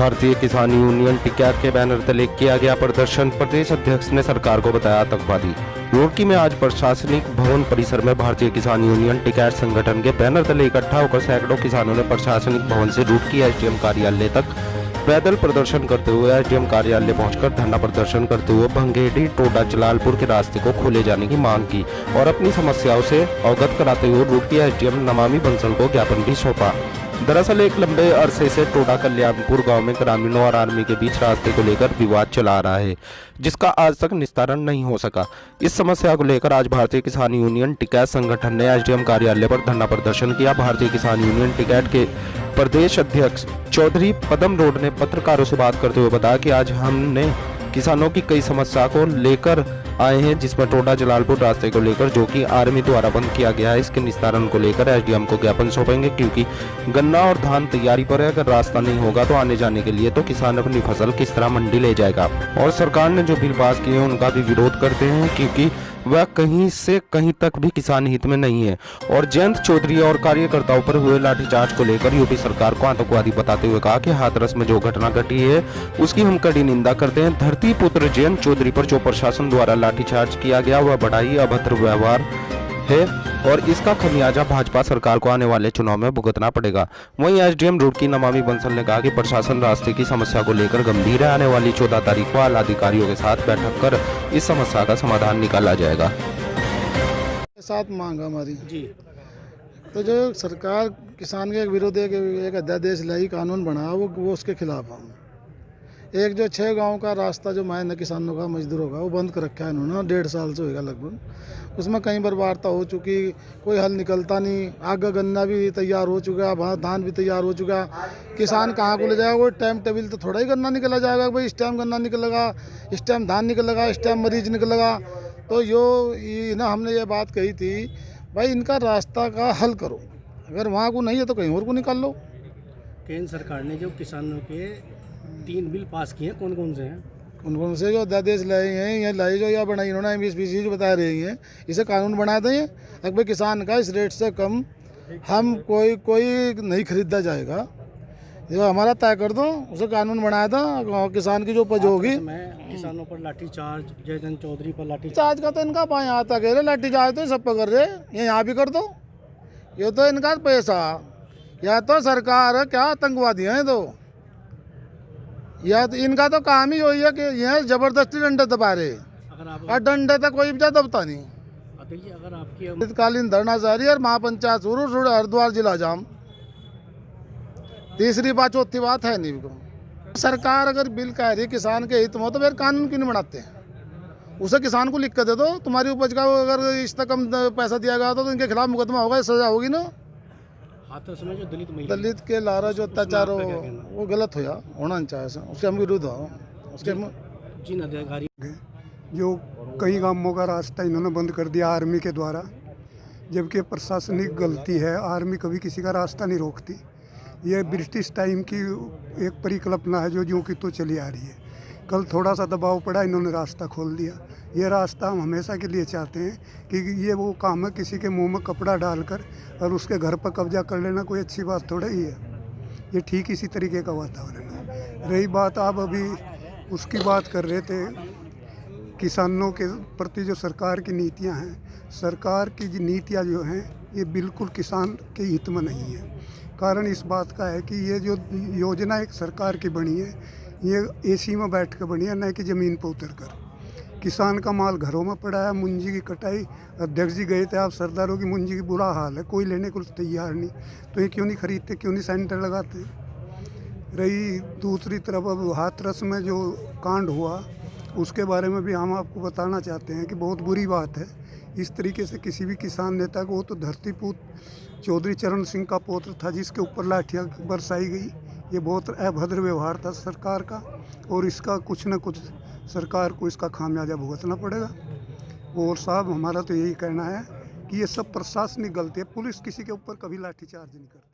भारतीय किसान यूनियन टिकैत के बैनर तले किया गया प्रदर्शन। प्रदेश अध्यक्ष ने सरकार को बताया आतंकवादी। रुड़की में आज प्रशासनिक भवन परिसर में भारतीय किसान यूनियन टिकैत संगठन के बैनर तले इकट्ठा होकर सैकड़ों किसानों ने प्रशासनिक भवन से रुड़की एसडीएम कार्यालय तक पैदल प्रदर्शन करते हुए एसडीएम कार्यालय पहुंचकर धरना प्रदर्शन करते हुए भंगेड़ी टोडा जलालपुर के रास्ते को खोले जाने की मांग की और अपनी समस्याओं से अवगत कराते हुए रुड़की एसडीएम नमामि बंसल को ज्ञापन भी सौंपा। दरअसल एक लंबे अरसे से टोडा कल्याणपुर गांव में ग्रामीणों और आर्मी के बीच रास्ते को लेकर विवाद चला आ रहा है, जिसका आज तक निस्तारण नहीं हो सका। इस समस्या को लेकर आज भारतीय किसान यूनियन टिकैत संगठन ने एसडीएम कार्यालय पर धरना प्रदर्शन किया। भारतीय किसान यूनियन टिकैत के प्रदेश अध्यक्ष चौधरी पदम रोड ने पत्रकारों से बात करते हुए बताया कि आज हमने किसानों की कई समस्या को लेकर आए हैं, जिसमें टोडा जलालपुर रास्ते को लेकर जो कि आर्मी द्वारा बंद किया गया है, इसके निस्तारण को लेकर एसडीएम को ज्ञापन सौंपेंगे, क्योंकि गन्ना और धान तैयारी पर है। अगर रास्ता नहीं होगा तो आने जाने के लिए तो किसान अपनी फसल किस तरह मंडी ले जाएगा। और सरकार ने जो बिल पास किए हैं उनका भी विरोध करते हैं, क्योंकि वह कहीं से कहीं तक भी किसान हित में नहीं है। और जयंत चौधरी और कार्यकर्ताओं पर हुए लाठीचार्ज को लेकर यूपी सरकार को आतंकवादी बताते हुए कहा कि हाथरस में जो घटना घटी है उसकी हम कड़ी निंदा करते हैं। धरती पुत्र जयंत चौधरी पर जो प्रशासन द्वारा लाठीचार्ज किया गया वह बड़ा ही अभद्र व्यवहार है और इसका खमियाजा भाजपा सरकार को आने वाले चुनाव में भुगतना पड़ेगा। वहीं एसडीएम रुड़की नमामि बंसल ने कहा कि प्रशासन रास्ते की समस्या को लेकर गंभीर है। आने वाली 14 तारीख को आला अधिकारियों के साथ बैठक कर इस समस्या का समाधान निकाला जाएगा। साथ मांग हमारी जी, तो जो सरकार किसान के विरोध एक अध्यादेश लाई कानून बना वो उसके खिलाफ हम एक जो 6 गांव का रास्ता जो मायने किसानों का मजदूरों का वो बंद कर रखा है इन्होंने, 1.5 साल से होगा लगभग। उसमें कई बार वार्ता हो चुकी, कोई हल निकलता नहीं। आगे गन्ना भी तैयार हो चुका, धान भी तैयार हो चुका, किसान कहाँ को ले जाएगा? कोई टाइम टेबल तो थोड़ा ही गन्ना निकला जाएगा भाई, इस टाइम गन्ना निकलेगा, इस टाइम धान निकलेगा, इस टाइम मरीज निकलेगा। तो ना हमने ये बात कही थी भाई इनका रास्ता का हल करो, अगर वहाँ को नहीं है तो कहीं और को निकाल लो। केंद्र सरकार ने जो किसानों के 3 बिल पास किए हैं, कौन कौन से हैं? कौन से जो अध्यादेश लाए हैं या लाई जो या बनाई इन्होंने MSPC जो बता रही हैं, इसे कानून बना दें। अगर भाई किसान का इस रेट से कम हम कोई नहीं खरीदा जाएगा, जो हमारा तय कर दो, उसे कानून बनाया था। किसान की जो उपज होगी। किसानों पर लाठीचार्ज, जयंत चौधरी पर लाठीचार्ज का तो इनका यहाँ तक है, लाठीचार्ज तो सब पर कर रहे, ये यहाँ भी कर दो। ये तो इनका पैसा, या तो सरकार क्या आतंकवादी हैं तो, या तो इनका तो काम ही वही है कि यह जबरदस्ती डंडे दबा रहे, और डंडे तक कोई भी दबता नहीं। अगर आपकी शीतकालीन धरना जारी और महापंचायत शुरू, हरिद्वार जिला जाम, तीसरी बात चौथी बात है नहीं को। सरकार अगर बिल कह रही किसान के हित में तो फिर कानून क्यों नहीं बनाते? उसे किसान को लिख कर दे दो, तुम्हारी उपज का अगर इस तक कम पैसा दिया गया तो इनके खिलाफ मुकदमा होगा, सजा होगी ना। हाथरस में जो दलित के लारा जो अत्याचार हो वो गलत होना नहीं चाहिए, उसके हम विरुद्ध हो। उसके जिन अधिकारी जो कई गांवों का रास्ता इन्होंने बंद कर दिया आर्मी के द्वारा, जबकि प्रशासनिक गलती है। आर्मी कभी किसी का रास्ता नहीं रोकती। ये ब्रिटिश टाइम की एक परिकल्पना है जो यूं की तो चली आ रही है। कल थोड़ा सा दबाव पड़ा, इन्होंने रास्ता खोल दिया। ये रास्ता हम हमेशा के लिए चाहते हैं कि ये वो काम है किसी के मुंह में कपड़ा डालकर और उसके घर पर कब्जा कर लेना कोई अच्छी बात थोड़ा ही है। ये ठीक इसी तरीके का वातावरण है। रही बात आप अभी उसकी बात कर रहे थे, किसानों के प्रति जो सरकार की नीतियां हैं, सरकार की नीतियां जो हैं ये बिल्कुल किसान के हित में नहीं है। कारण इस बात का है कि ये जो योजना एक सरकार की बनी है ये AC में बैठ कर बनी है, न कि ज़मीन पर उतर कर। किसान का माल घरों में पड़ा है, मुंजी की कटाई, अध्यक्ष जी गए थे, आप सरदारों की मुंजी की बुरा हाल है, कोई लेने को तैयार नहीं। तो ये क्यों नहीं खरीदते, क्यों नहीं सेंटर लगाते? रही दूसरी तरफ अब हाथरस में जो कांड हुआ उसके बारे में भी हम आपको बताना चाहते हैं कि बहुत बुरी बात है। इस तरीके से किसी भी किसान नेता को, वो तो धरतीपुत्र चौधरी चरण सिंह का पुत्र था जिसके ऊपर लाठियाँ बरसाई गई। ये बहुत अभद्र व्यवहार था सरकार का और इसका कुछ न कुछ सरकार को इसका खामियाजा भुगतना पड़ेगा। और साहब हमारा तो यही कहना है कि ये सब प्रशासनिक गलती है, पुलिस किसी के ऊपर कभी लाठीचार्ज नहीं करती।